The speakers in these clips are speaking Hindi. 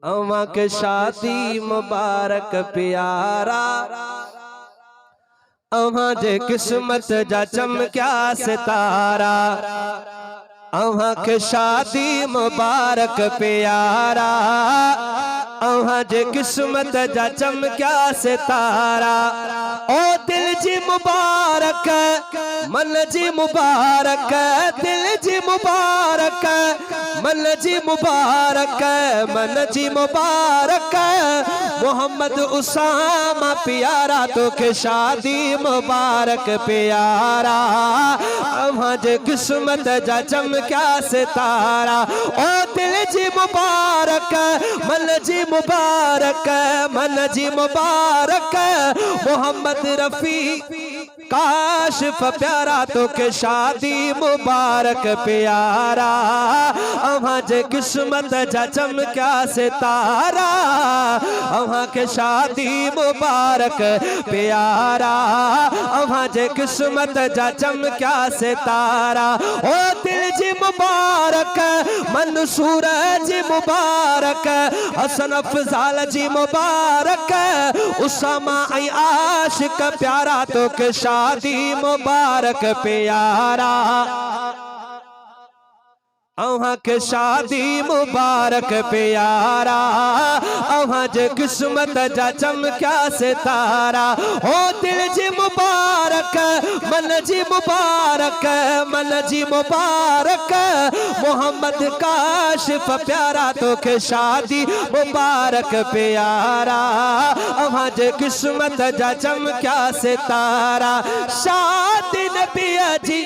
अवां के शादी मुबारक प्यारा, अवां जे किस्मत जा चमक्या सितारा। अवां के शादी मुबारक प्यारा, अवां जे किस्मत जा चमक्या सितारा। ओ दिल जी मुबारक, मन जी मुबारक, दिल जी मुबारक, मन जी मुबारक, मन जी मुबारक। मोहम्मद उसामा प्यारा तो के शादी मुबारक प्यारा, अवां जे किस्मत जा चमक्या सितारा। ओ दिल जी मुबारक, मन जी मुबारक, मन जी मुबारक। मोहम्मद रफी काशिफ प्यारा तो के शादी मुबारक प्यारा, अवां जे किस्मत जा चमक्या सितारा। अवां के शादी मुबारक प्यारा, अवां जे किस्मत जा चमक्या सितारा। ओ दिल जी मुबारक, मंसूर जी मुबारक, हसन अफजाल जी मुबारक, उसामा आई आशिक प्यारा तो के शादी मुबारक प्यारा। अवां के शादी मुबारक प्यारा, अवां जे किस्मत जा चमक्या सितारा। हो दिल जी मुबारक, मन जी मुबारक, मन जी मुबारक। मोहम्मद काशिफ प्यारा तो के शादी मुबारक प्यारा, अवां जे किस्मत जा चमक्या सितारा। शादी नबी जी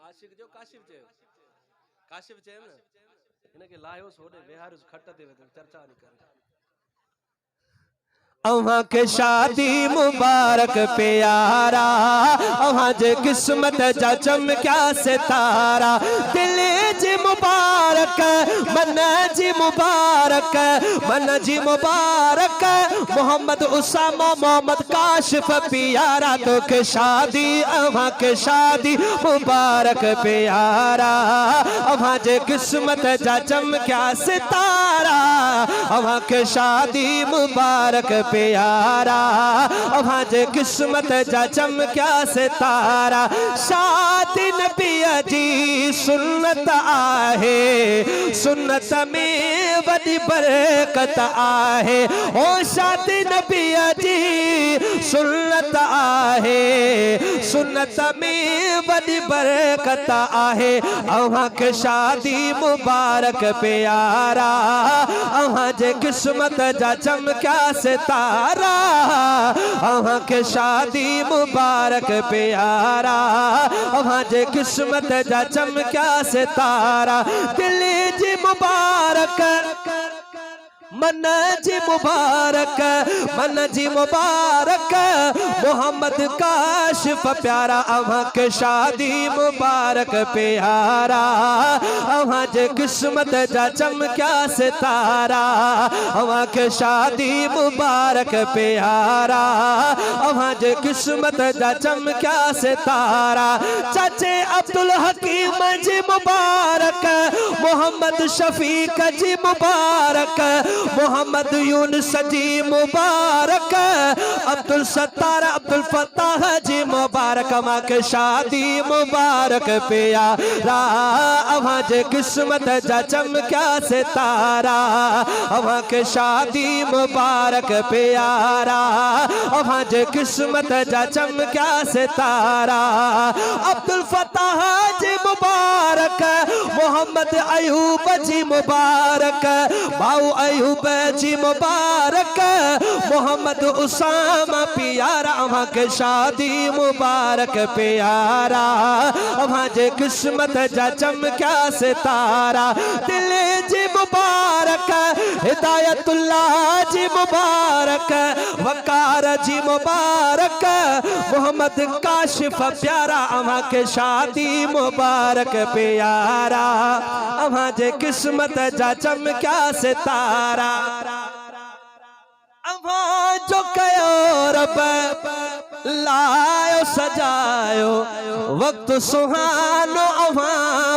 आशिक जो काशिफ जे काशिफ जे न इनके लायो सोडे वेहार खट दे चर्चा नहीं कर। अवां के शादी मुबारक प्यारा, अवां जे किस्मत जा चमक्या सितारा। दिल जी मुबारक, मन जी मुबारक, मन जी मुबारक। मोहम्मद उसामा मोहम्मद काशिफ प्यारा तो के शादी, अवां के शादी मुबारक प्यारा, अवां जे किस्मत जा चमक्या सितारा। अवां के शादी मुबारक प्यारा, अवां जे किस्मत जा चमक्या सितारा। शादी नबी जी सुन्नत आहे, सुन्नत में वॾी बरकत आहे। ओ शादी नबी जी सुन्नत आहे, सुन्नत में वॾी बरकत आहे। अवां के शादी मुबारक प्यारा, अवां जे किस्मत जा चमक्या सितारा। अवां के शादी मुबारक प्यारा, अवां जे किस्मत जा चमक्या सितारा। दिल जी मुबारक, मन जी मुबारक, मन जी मुबारक। मोहम्मद काशिफ प्यारा, अवां के शादी मुबारक प्यारा, अवां जे किस्मत जा चमक्या सितारा। अवां के शादी मुबारक प्यारा, अवां जे किस्मत जा चमक्या सितारा। चाचे अब्दुल हकीम जी मुबारक, मोहम्मद शफीक जी मुबारक, मोहम्मद यूनुस जी मुबारक, अब्दुल सत्तार अब्दुल फताह जी मुबारक। अवां के शादी मुबारक प्यारा, अवां जे किस्मत जा चमक्या सितारा। अवां के शादी मुबारक प्यारा, अवां जे किस्मत जा चमक्या सितारा। अब्दुल फताह जी मुबारक, मोहम्मद अयूब जी मुबारक, भाऊ अयूब जी मुबारक। मोहम्मद उसामा प्यारा, अवां के शादी मुबारक प्यारा, अवां जे किस्मत जा चमक्या सितारा। दिल जी मुबारक, हिदायतुल्लाह जी मुबारक, वकार जी मुबारक, मोहम्मद काशिफ प्यारा अमा के शादी मुबारक प्यारा, अमा जे किस्मत जा चमक्या सितारा, अमा जो कयो रब लायो सजायो, वक्त सुहानो अमा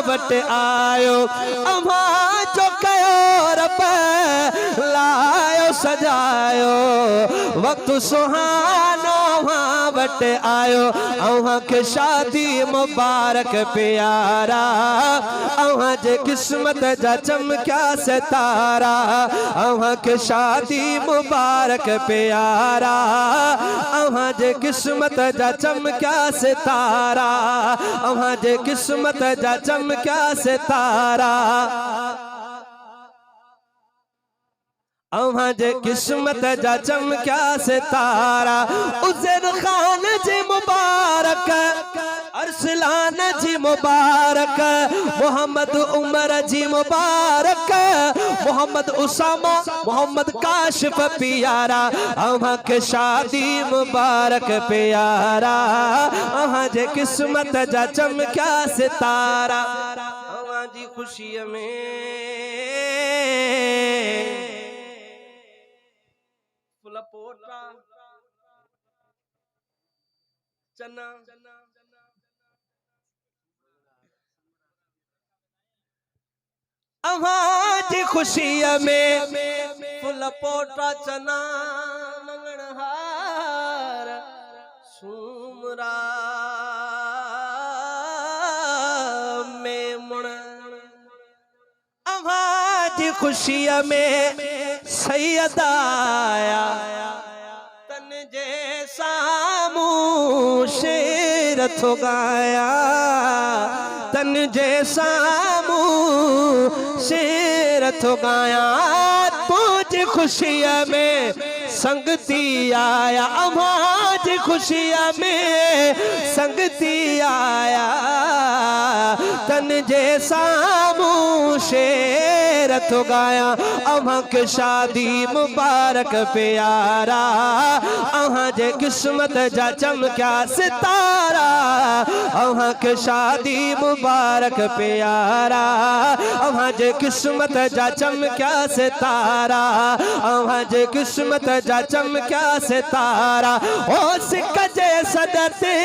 वट आयो, अमा जो कयो रब लायो सजायो, वक्त सुहानो अमा वट आयो, अमा के शादी मुबारक प्यारा, अमा जे किस्मत जा चमक्या सितारा, अमा के शादी मुबारक प्यारा, अमा जे किस्मत जा चमक्या सितारा, अमा जे किस्मत जा चमक्या सितारा, अमा जे किस्मत जा चमक्या सितारा, उज़ैर खान जी मुबारक, अरसलान जी मुबारक, मोहम्मद उमर जी मुबारक, मोहम्मद उसामा मोहम्मद काशिफ प्यारा, अमा के शादी मुबारक प्यारा, अमा जे किस्मत जा चमक्या सितारा, अमा जी खुशी में फुल पोटा चना, अमा जी खुशी में फुल पोटा चना, मंगणहार सूमरा में मुण, अमा जी खुशी में सैयद आया, तन जे सामू शेर थो गाया, तन जे सामू शेर थो गाया, तुझ खुशी में संगती आया, अमा जी खुशी में संगती आया, तन जे सामू शेर थो गाया, अमा के शादी मुबारक प्यारा, अमा जे किस्मत जा चमक्या सितारा, अमा के शादी मुबारक प्यारा, अमा जे किस्मत जा चमक्या सितारा, अमा जे किस्मत जा चमक्या सितारा, ओ सिक जे सदते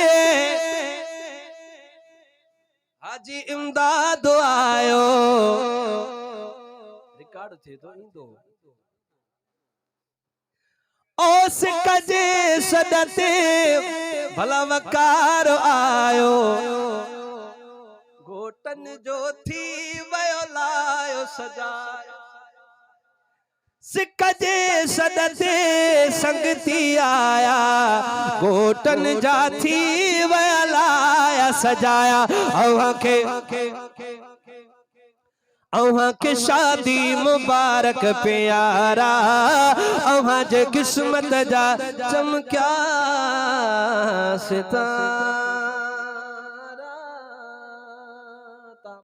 हाजी इमदाद आयो, रिकॉर्ड थे तो इंदो, ओ सिक जे सदते भला वकार आयो, घोटन जो थी वयो लायो सजायो, सिक जे सदते संगती आया, घोटन जा थी वया लाया सजाया, अव्हा के शादी मुबारक प्यारा, अव्हा जे किस्मत जा चमक्या सितारा।